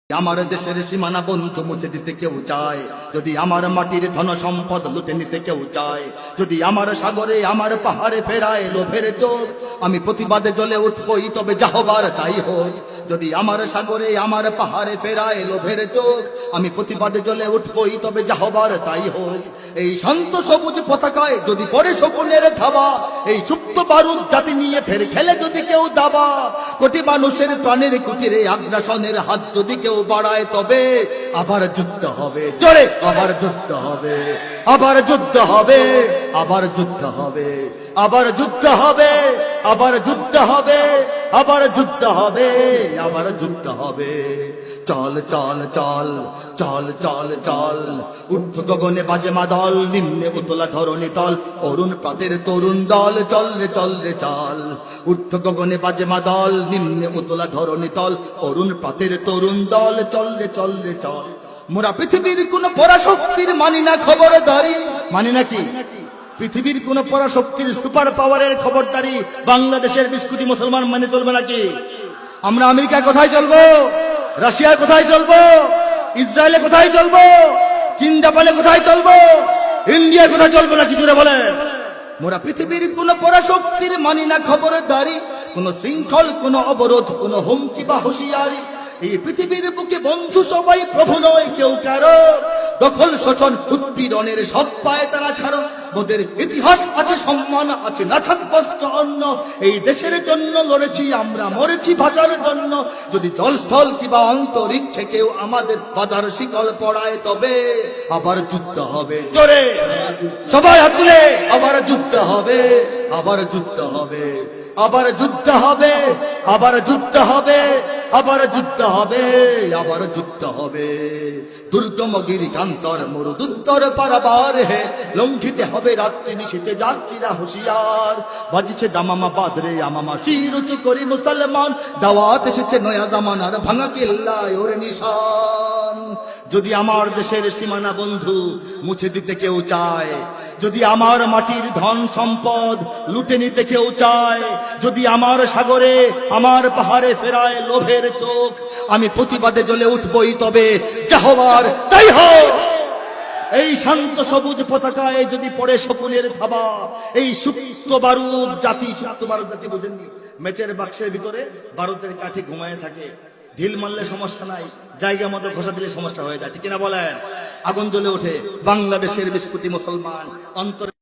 আমার দেশের সীমানা বন্ধ মুছে দিতে কেউ চায়, যদি আমার মাটির ধন সম্পদ লুটে নিতে কেউ চায়, যদি আমার সাগরে আমার পাহাড়ে ফেরায় লোভের চোখ, আমি প্রতিবাদে জ্বলে উঠবই তবে যা হবার তাই হোক। যদি আমার সাগরে আমার পাহাড়ে ফেরায় লোভের চোখ, আমি প্রতিবাদে জ্বলে উঠবই তবে যা হবার তাই হোক। এই শান্ত সবুজ পতাকায় যদি পড়ে শকুনের থাবা, এই সুপ্ত বারুদ জাতি নিয়ে ফের খেলে যদি কেউ দাবা, কোটি মানুষের প্রাণের কুটিরে আগ্রাসনের হাত যদি কেউ বাড়ায়, তবে আবার যুদ্ধ হবে, জোরে আবার যুদ্ধ হবে, আবার যুদ্ধ হবে, আবার যুদ্ধ হবে, আবার যুদ্ধ হবে, আবার যুদ্ধ হবে, আবার যুদ্ধ হবে, আবার যুদ্ধ হবে। চল চল চল চল চল চল, ঊর্ধ্ব গগনে বাজে মাদল, নিম্নে উতলা ধরণী তল, অরুণ প্রাতের তরুণ দল, চল রে চল রে চল। ঊর্ধ্ব গগনে বাজে মাদল, নিম্নে উতলা ধরণী তল, অরুণ প্রাতের তরুণ দল, চল রে চল রে চল। মোরা পৃথিবীর কোন পরাশক্তির মানি না খবরদারি, মানি নাকি পৃথিবীর কোন পরাশক্তির সুপার পাওয়ারের খবরদারি বাংলাদেশের 20 কোটি মুসলমান মানে চলবে নাকি? আমরা আমেরিকা কোথায় চলবো, রাশিয়া কোথায় চলবো, ইসরায়েলে কোথায় চলবো, চীন জাপানে কোথায় চলবো, ইন্ডিয়া কোথায় চলবো না? কি জোরে বলেন। মোরা পৃথিবীর কোন পরাশক্তির মানি না খবরদারি, কোন শৃঙ্খল, কোন অবরোধ, কোন হুমকি বা হুঁশিয়ারি। এই পৃথিবীর বুকে বন্ধু সবাই, প্রভু নয় কেউ কারো। দখল শোষণ উৎপীড়নের সব পায় তারা ছাড়ো, ওদের ইতিহাস আছে, সম্মান আছে, না থাকবস্ত অন্য। এই দেশের জন্য লড়েছি আমরা, মরেছি ভাষার জন্য। যদি জলস্থল কিংবা অন্তরিক্ষে কেউ আমাদের বাধার শিকল পড়ায়, তবে আবার যুদ্ধ হবে, জোরে সবাই হাত তুলে, আবার যুদ্ধ হবে, আবার যুদ্ধ হবে, আবার যুদ্ধ হবে, আবার যুদ্ধ হবে, আবার যুদ্ধ হবে, আবার যুদ্ধ হবে। দুর্গম গিরিকান্তর মরুদুত্তর পারাবার হে, লঙ্ঘিতে হবে রাত্রি নিশীতে যাত্রীরা হুঁশিয়ার। বাজিছে দামামা বাদরে আমামা, শির উঁচু করি মুসলমান, দাওয়াত এসেছে নয়া জামানার, ভাঙা কিল্লায় ওর নিশান। যদি আমার দেশের সীমানা বন্ধু মুছে দিতে কেউ চায়, যদি আমার মাটির ধন সম্পদ লুটে নিতে কেউ চায়, যদি আমার সাগরে আমার পাহাড়ে ফেরায় লোভের চোখ, আমি প্রতিবাদে জ্বলে উঠবই তবে যা হবার তাই হোক। এই শান্ত সবুজ পতাকায় যদি পড়ে শকুনের থাবা, এই সুপ্ত বারুদ জাতি, সুপ্ত বারুদ জাতি বুঝেননি? মেচের বাক্সের ভিতরে বারুদের কাঠি ঘুমায় থাকে, ঢিল মারলে সমস্যা নাই, জায়গা মতো ঘষা দিলে সমস্যা হয়ে যায়, ঠিক কিনা বলেন? আগুন জ্বলে ওঠে বাংলাদেশের 20 কোটি মুসলমান অন্তর।